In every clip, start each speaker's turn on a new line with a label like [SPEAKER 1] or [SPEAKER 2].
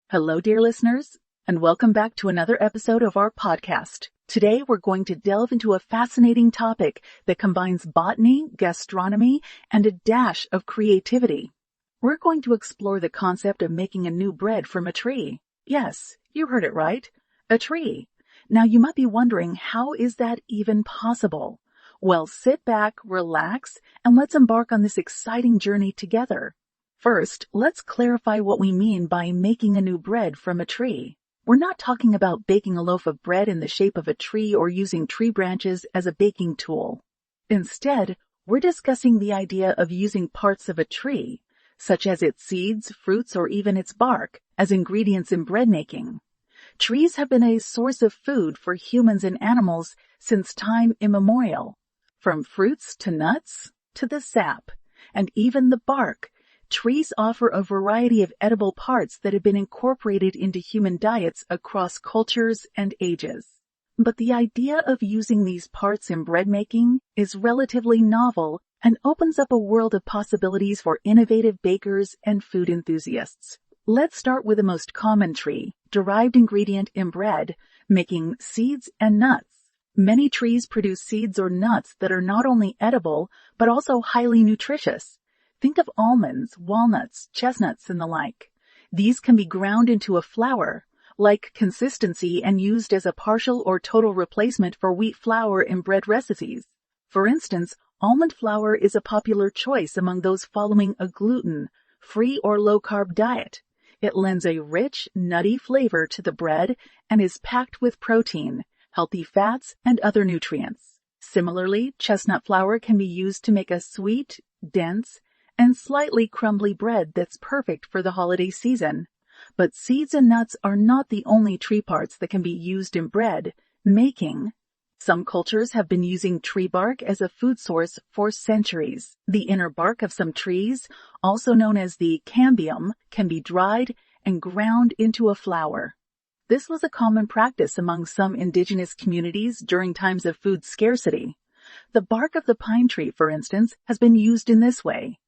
[SPEAKER 1] Hello, dear listeners, and welcome back to another episode of our podcast. Today, we're going to delve into a fascinating topic that combines botany, gastronomy, and a dash of creativity. We're going to explore the concept of making a new bread from a tree. Yes, you heard it right. A tree. Now, you might be wondering, how is that even possible? Well, sit back, relax, and let's embark on this exciting journey together. First, let's clarify what we mean by making a new bread from a tree. We're not talking about baking a loaf of bread in the shape of a tree or using tree branches as a baking tool. Instead, we're discussing the idea of using parts of a tree, such as its seeds, fruits, or even its bark, as ingredients in bread making. Trees have been a source of food for humans and animals since time immemorial. From fruits to nuts to the sap, and even the bark, trees offer a variety of edible parts that have been incorporated into human diets across cultures and ages. But the idea of using these parts in bread making is relatively novel and opens up a world of possibilities for innovative bakers and food enthusiasts. Let's start with the most common tree-derived ingredient in bread, making seeds and nuts. Many trees produce seeds or nuts that are not only edible, but also highly nutritious. Think of almonds, walnuts, chestnuts, and the like. These can be ground into a flour-like consistency and used as a partial or total replacement for wheat flour in bread recipes. For instance, almond flour is a popular choice among those following a gluten-free or low-carb diet. It lends a rich, nutty flavor to the bread and is packed with protein, healthy fats, and other nutrients. Similarly, chestnut flour can be used to make a sweet, dense, and slightly crumbly bread that's perfect for the holiday season. But seeds and nuts are not the only tree parts that can be used in bread making. Some cultures have been using tree bark as a food source for centuries. The inner bark of some trees, also known as the cambium, can be dried and ground into a flour. This was a common practice among some indigenous communities during times of food scarcity. The bark of the pine tree, for instance, has been used in this way.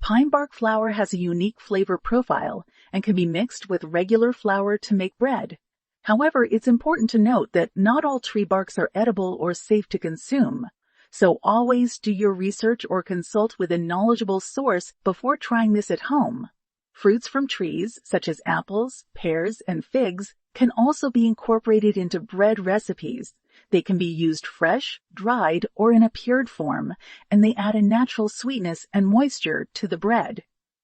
[SPEAKER 1] Pine bark flour has a unique flavor profile and can be mixed with regular flour to make bread. However, it's important to note that not all tree barks are edible or safe to consume, so always do your research or consult with a knowledgeable source before trying this at home. Fruits from trees, such as apples, pears, and figs, can also be incorporated into bread recipes. They can be used fresh, dried, or in a cured form, and they add a natural sweetness and moisture to the bread.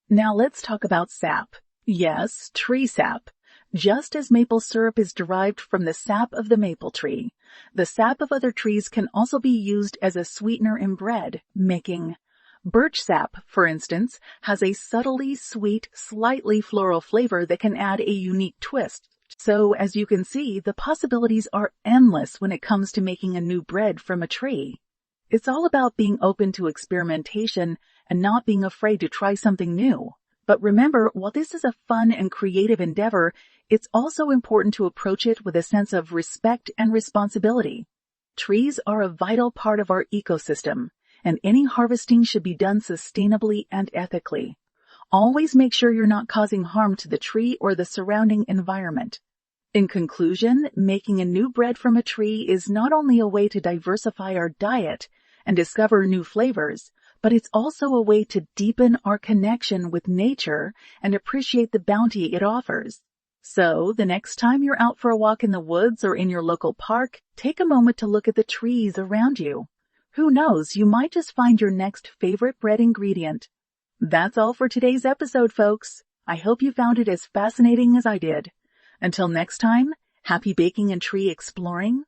[SPEAKER 1] Now let's talk about sap. Yes, tree sap. Just as maple syrup is derived from the sap of the maple tree, the sap of other trees can also be used as a sweetener in bread making. Birch sap, for instance, has a subtly sweet, slightly floral flavor that can add a unique twist. So, as you can see, the possibilities are endless when it comes to making a new bread from a tree. It's all about being open to experimentation and not being afraid to try something new. But remember, while this is a fun and creative endeavor, it's also important to approach it with a sense of respect and responsibility. Trees are a vital part of our ecosystem, and any harvesting should be done sustainably and ethically. Always make sure you're not causing harm to the tree or the surrounding environment. In conclusion, making a new bread from a tree is not only a way to diversify our diet and discover new flavors, but it's also a way to deepen our connection with nature and appreciate the bounty it offers. So, the next time you're out for a walk in the woods or in your local park, take a moment to look at the trees around you. Who knows, you might just find your next favorite bread ingredient. That's all for today's episode, folks. I hope you found it as fascinating as I did. Until next time, happy baking and tree exploring.